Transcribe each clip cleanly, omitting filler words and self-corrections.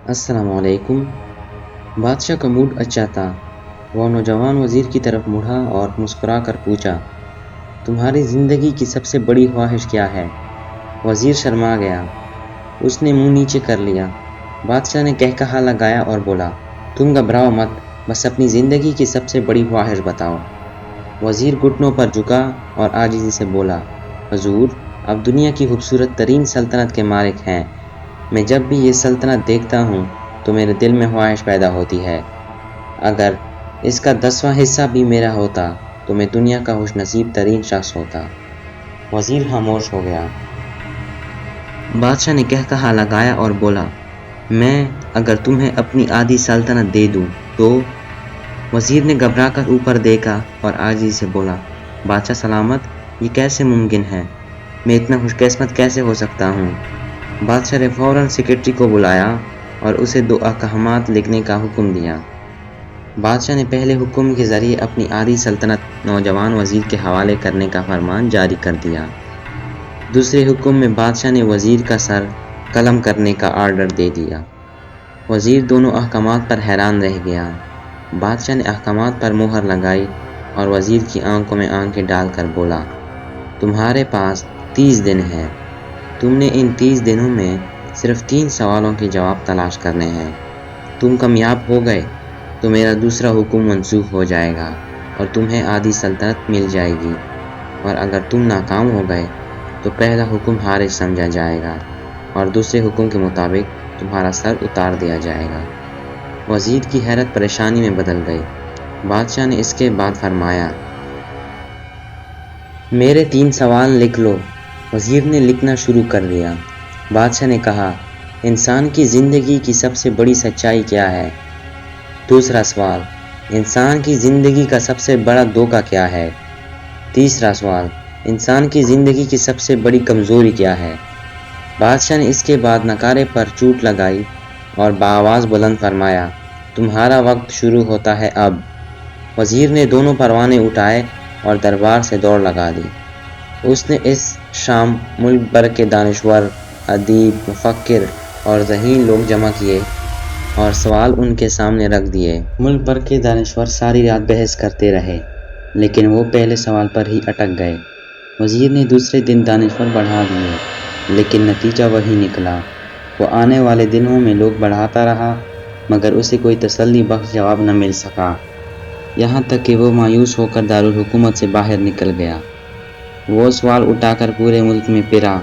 السلام علیکم۔ بادشاہ کا موڈ اچھا تھا۔ وہ نوجوان وزیر کی طرف مڑا اور مسکرا کر پوچھا، تمہاری زندگی کی سب سے بڑی خواہش کیا ہے؟ وزیر شرما گیا۔ اس نے منہ نیچے کر لیا۔ بادشاہ نے کہا لگایا اور بولا، تم گھبراؤ مت، بس اپنی زندگی کی سب سے بڑی خواہش بتاؤ۔ وزیر گھٹنوں پر جھکا اور عاجزی سے بولا، حضور، آپ دنیا کی خوبصورت ترین سلطنت کے مالک ہیں۔ میں جب بھی یہ سلطنت دیکھتا ہوں تو میرے دل میں خواہش پیدا ہوتی ہے۔ اگر اس کا 10واں حصہ بھی میرا ہوتا تو میں دنیا کا خوش نصیب ترین شخص ہوتا۔ وزیر خاموش ہو گیا۔ بادشاہ نے کہا لگایا اور بولا، میں اگر تمہیں اپنی آدھی سلطنت دے دوں تو؟ وزیر نے گھبرا کر اوپر دیکھا اور عاجزی سے بولا، بادشاہ سلامت، یہ کیسے ممکن ہے؟ میں اتنا خوش قسمت کیسے ہو سکتا ہوں؟ بادشاہ نے فوراً سیکرٹری کو بلایا اور اسے 2 احکامات لکھنے کا حکم دیا۔ بادشاہ نے پہلے حکم کے ذریعے اپنی آدھی سلطنت نوجوان وزیر کے حوالے کرنے کا فرمان جاری کر دیا۔ دوسرے حکم میں بادشاہ نے وزیر کا سر قلم کرنے کا آرڈر دے دیا۔ وزیر دونوں احکامات پر حیران رہ گیا۔ بادشاہ نے احکامات پر مہر لگائی اور وزیر کی آنکھوں میں آنکھیں ڈال کر بولا، تمہارے پاس 30 دن ہیں۔ تم نے ان 30 دنوں میں صرف 3 سوالوں کے جواب تلاش کرنے ہیں۔ تم کامیاب ہو گئے تو میرا دوسرا حکم منسوخ ہو جائے گا اور تمہیں آدھی سلطنت مل جائے گی، اور اگر تم ناکام ہو گئے تو پہلا حکم خارج سمجھا جائے گا اور دوسرے حکم کے مطابق تمہارا سر اتار دیا جائے گا۔ وزیر کی حیرت پریشانی میں بدل گئی۔ بادشاہ نے اس کے بعد فرمایا، میرے 3 سوال لکھ لو۔ وزیر نے لکھنا شروع کر دیا۔ بادشاہ نے کہا، انسان کی زندگی کی سب سے بڑی سچائی کیا ہے؟ دوسرا سوال، انسان کی زندگی کا سب سے بڑا دھوکہ کیا ہے؟ تیسرا سوال، انسان کی زندگی کی سب سے بڑی کمزوری کیا ہے؟ بادشاہ نے اس کے بعد نگارے پر چوٹ لگائی اور بآواز بلند فرمایا، تمہارا وقت شروع ہوتا ہے اب۔ وزیر نے دونوں پروانے اٹھائے اور دربار سے دوڑ لگا دی۔ اس نے اس شام ملک بھر کے دانشور، ادیب، مفکر اور ذہین لوگ جمع کیے اور سوال ان کے سامنے رکھ دیے۔ ملک بھر کے دانشور ساری رات بحث کرتے رہے، لیکن وہ پہلے سوال پر ہی اٹک گئے۔ وزیر نے دوسرے دن دانشور بڑھا دیے، لیکن نتیجہ وہی نکلا۔ وہ آنے والے دنوں میں لوگ بڑھاتا رہا، مگر اسے کوئی تسلی بخش جواب نہ مل سکا، یہاں تک کہ وہ مایوس ہو کر دارالحکومت سے باہر نکل گیا۔ وہ سوال اٹھا کر پورے ملک میں پھرا،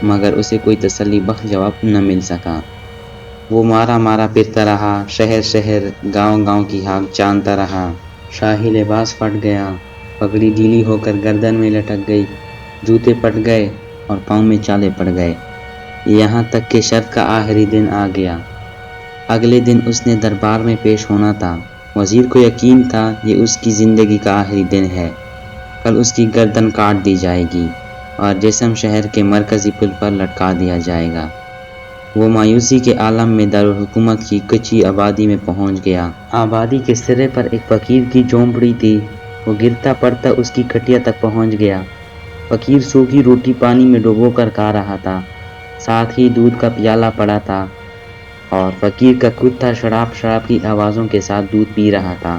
مگر اسے کوئی تسلی بخش جواب نہ مل سکا۔ وہ مارا پھرتا رہا، شہر شہر، گاؤں گاؤں کی ہاک جانتا رہا۔ شاہی لباس پھٹ گیا، پگڑی ڈھیلی ہو کر گردن میں لٹک گئی، جوتے پھٹ گئے اور پاؤں میں چھالے پڑ گئے، یہاں تک کہ شرط کا آخری دن آ گیا۔ اگلے دن اس نے دربار میں پیش ہونا تھا۔ وزیر کو یقین تھا یہ اس کی زندگی کا آخری دن ہے۔ کل اس کی گردن کاٹ دی جائے گی اور جسم شہر کے مرکزی پل پر لٹکا دیا جائے گا۔ وہ مایوسی کے عالم میں دارالحکومت کی کچی آبادی میں پہنچ گیا۔ آبادی کے سرے پر ایک فقیر کی جھونپڑی تھی۔ وہ گرتا پڑتا اس کی کھٹیا تک پہنچ گیا۔ فقیر سوکھی روٹی پانی میں ڈبو کر کھا رہا تھا، ساتھ ہی دودھ کا پیالہ پڑا تھا، اور فقیر کا کتا شڑاپ شڑاپ کی آوازوں کے ساتھ دودھ پی رہا تھا۔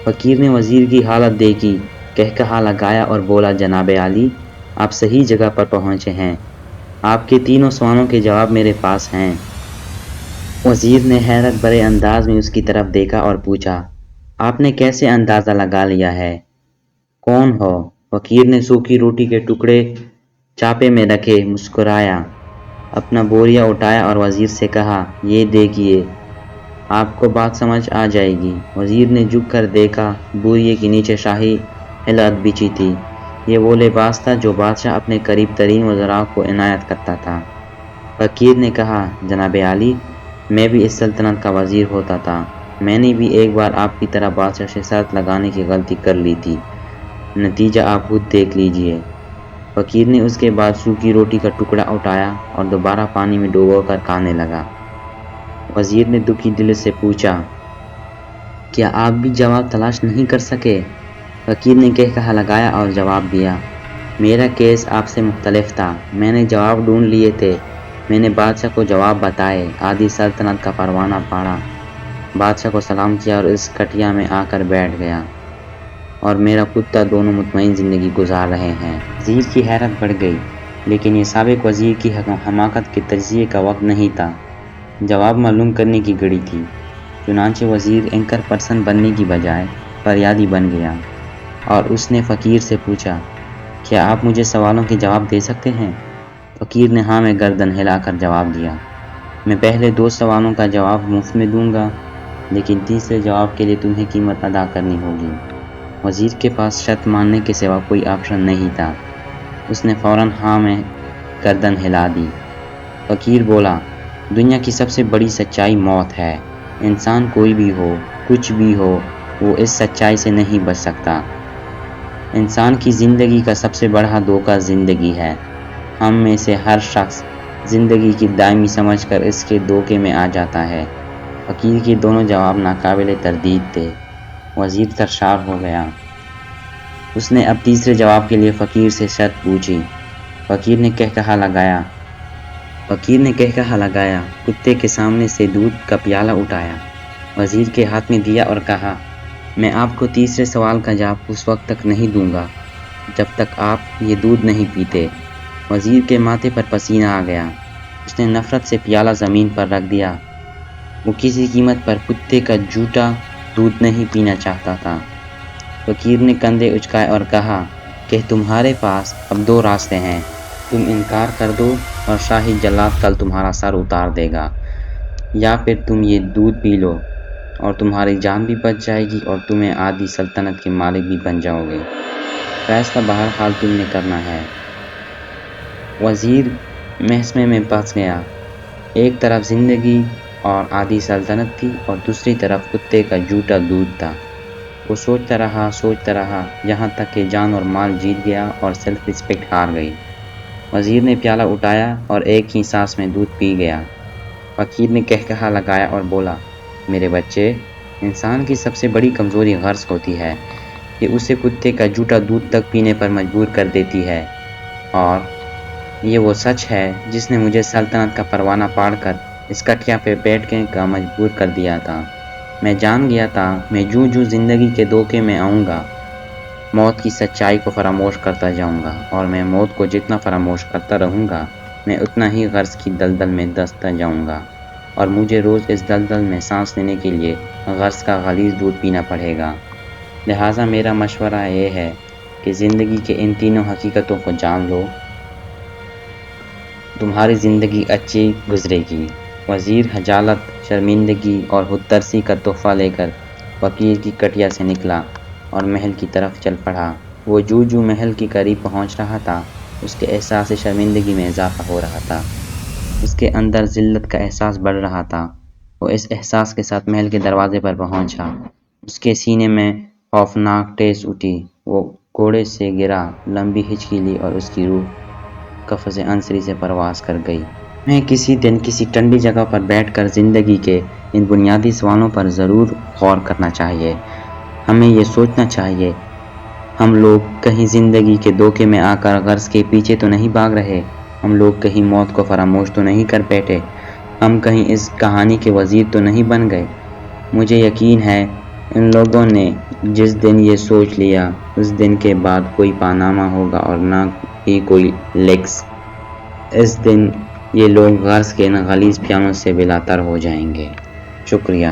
فقیر نے وزیر کی حالت دیکھی، کہا لگایا اور بولا، جناب عالی، آپ صحیح جگہ پر پہنچے ہیں۔ آپ کے تینوں سوالوں کے جواب میرے پاس ہیں۔ وزیر نے حیرت بھرے انداز میں اس کی طرف دیکھا اور پوچھا، آپ نے کیسے اندازہ لگا لیا ہے؟ کون ہو؟ فقیر نے سوکھی روٹی کے ٹکڑے چاپے میں رکھے، مسکرایا، اپنا بوریا اٹھایا اور وزیر سے کہا، یہ دیکھیے، آپ کو بات سمجھ آ جائے گی۔ وزیر نے جھک کر دیکھا، بوریے کے نیچے شاہی خلعت بچھی تھی۔ یہ وہ لباس تھا جو بادشاہ اپنے قریب ترین وزراء کو عنایت کرتا تھا۔ فقیر نے کہا، جناب عالی، میں بھی اس سلطنت کا وزیر ہوتا تھا۔ میں نے بھی ایک بار آپ کی طرح بادشاہ سے شرط لگانے کی غلطی کر لی تھی، نتیجہ آپ خود دیکھ لیجئے۔ فقیر نے اس کے بعد سوکھی روٹی کا ٹکڑا اٹھایا اور دوبارہ پانی میں ڈبو کر کھانے لگا۔ وزیر نے دکھی دل سے پوچھا، کیا آپ بھی جواب تلاش نہیں کر سکے؟ فقیر نے کہا لگایا اور جواب دیا، میرا کیس آپ سے مختلف تھا، میں نے جواب ڈھونڈ لیے تھے، میں نے بادشاہ کو جواب بتائے، آدھی سلطنت کا پروانہ پاڑا، بادشاہ کو سلام کیا اور اس کٹیا میں آ کر بیٹھ گیا، اور میرا کتا دونوں مطمئن زندگی گزار رہے ہیں۔ وزیر کی حیرت بڑھ گئی، لیکن یہ سابق وزیر کی حماقت کے تجزیے کا وقت نہیں تھا، جواب معلوم کرنے کی گھڑی تھی۔ چنانچہ وزیر اینکر پرسن بننے کی بجائے فریادی بن گیا، اور اس نے فقیر سے پوچھا، کیا آپ مجھے سوالوں کے جواب دے سکتے ہیں؟ فقیر نے ہاں میں گردن ہلا کر جواب دیا، میں پہلے 2 سوالوں کا جواب مفت میں دوں گا، لیکن تیسرے جواب کے لیے تمہیں قیمت ادا کرنی ہوگی۔ وزیر کے پاس شرط ماننے کے سوا کوئی آپشن نہیں تھا، اس نے فوراً ہاں میں گردن ہلا دی۔ فقیر بولا، دنیا کی سب سے بڑی سچائی موت ہے، انسان کوئی بھی ہو، کچھ بھی ہو، وہ اس سچائی سے نہیں بچ سکتا۔ انسان کی زندگی کا سب سے بڑا دھوکہ زندگی ہے، ہم میں سے ہر شخص زندگی کی دائمی سمجھ کر اس کے دھوکے میں آ جاتا ہے۔ فقیر کے دونوں جواب ناقابل تردید تھے۔ وزیر سرشار ہو گیا۔ اس نے اب تیسرے جواب کے لیے فقیر سے شرط پوچھی۔ فقیر نے کہکہا لگایا، کتے کے سامنے سے دودھ کا پیالہ اٹھایا، وزیر کے ہاتھ میں دیا اور کہا، میں آپ کو تیسرے سوال کا جواب اس وقت تک نہیں دوں گا جب تک آپ یہ دودھ نہیں پیتے۔ وزیر کے ماتھے پر پسینہ آ گیا، اس نے نفرت سے پیالہ زمین پر رکھ دیا، وہ کسی قیمت پر کتے کا جھوٹا دودھ نہیں پینا چاہتا تھا۔ فقیر نے کندھے اچکائے اور کہا کہ تمہارے پاس اب 2 راستے ہیں، تم انکار کر دو اور شاہی جلاد کل تمہارا سر اتار دے گا، یا پھر تم یہ دودھ پی لو اور تمہاری جان بھی بچ جائے گی اور تمہیں آدھی سلطنت کے مالک بھی بن جاؤ گے، فیصلہ بہرحال تم نے کرنا ہے۔ وزیر محکمے میں پھنس گیا، ایک طرف زندگی اور آدھی سلطنت تھی اور دوسری طرف کتے کا جھوٹا دودھ تھا۔ وہ سوچتا رہا یہاں تک کہ جان اور مال جیت گیا اور سیلف ریسپیکٹ ہار گئی۔ وزیر نے پیالہ اٹھایا اور ایک ہی سانس میں دودھ پی گیا۔ فقیر نے کہکہا لگایا اور بولا، میرے بچے، انسان کی سب سے بڑی کمزوری غرض ہوتی ہے، یہ اسے کتے کا جھوٹا دودھ تک پینے پر مجبور کر دیتی ہے، اور یہ وہ سچ ہے جس نے مجھے سلطنت کا پروانہ پاڑ کر اس کٹیا پہ بیٹھنے کا مجبور کر دیا تھا۔ میں جان گیا تھا میں جو زندگی کے دھوکے میں آؤں گا، موت کی سچائی کو فراموش کرتا جاؤں گا، اور میں موت کو جتنا فراموش کرتا رہوں گا، میں اتنا ہی غرض کی دلدل میں دھنستا جاؤں گا، اور مجھے روز اس دلدل میں سانس لینے کے لیے غرض کا غلیظ دودھ پینا پڑے گا۔ لہٰذا میرا مشورہ یہ ہے کہ زندگی کے ان تینوں حقیقتوں کو جان لو، تمہاری زندگی اچھی گزرے گی۔ وزیر خجالت، شرمندگی اور خود ترسی کا تحفہ لے کر فقیر کی کٹیا سے نکلا اور محل کی طرف چل پڑا۔ وہ جو محل کے قریب پہنچ رہا تھا، اس کے احساس شرمندگی میں اضافہ ہو رہا تھا، اس کے اندر ذلت کا احساس بڑھ رہا تھا۔ وہ اس احساس کے ساتھ محل کے دروازے پر پہنچا، اس کے سینے میں خوفناک ٹھیس اٹھی، وہ گھوڑے سے گرا، لمبی ہچکی لی اور اس کی روح قفس عنصری سے پرواز کر گئی۔ ہمیں کسی دن کسی ٹھنڈی جگہ پر بیٹھ کر زندگی کے ان بنیادی سوالوں پر ضرور غور کرنا چاہیے۔ ہمیں یہ سوچنا چاہیے، ہم لوگ کہیں زندگی کے دھوکے میں آ کر غرض کے پیچھے تو نہیں بھاگ رہے، ہم لوگ کہیں موت کو فراموش تو نہیں کر بیٹھے، ہم کہیں اس کہانی کے وزیر تو نہیں بن گئے۔ مجھے یقین ہے ان لوگوں نے جس دن یہ سوچ لیا، اس دن کے بعد کوئی پانامہ ہوگا اور نہ ہی کوئی لیکس۔ اس دن یہ لوگ غرض کے ان غلیظ پیالوں سے بلا تر ہو جائیں گے۔ شکریہ۔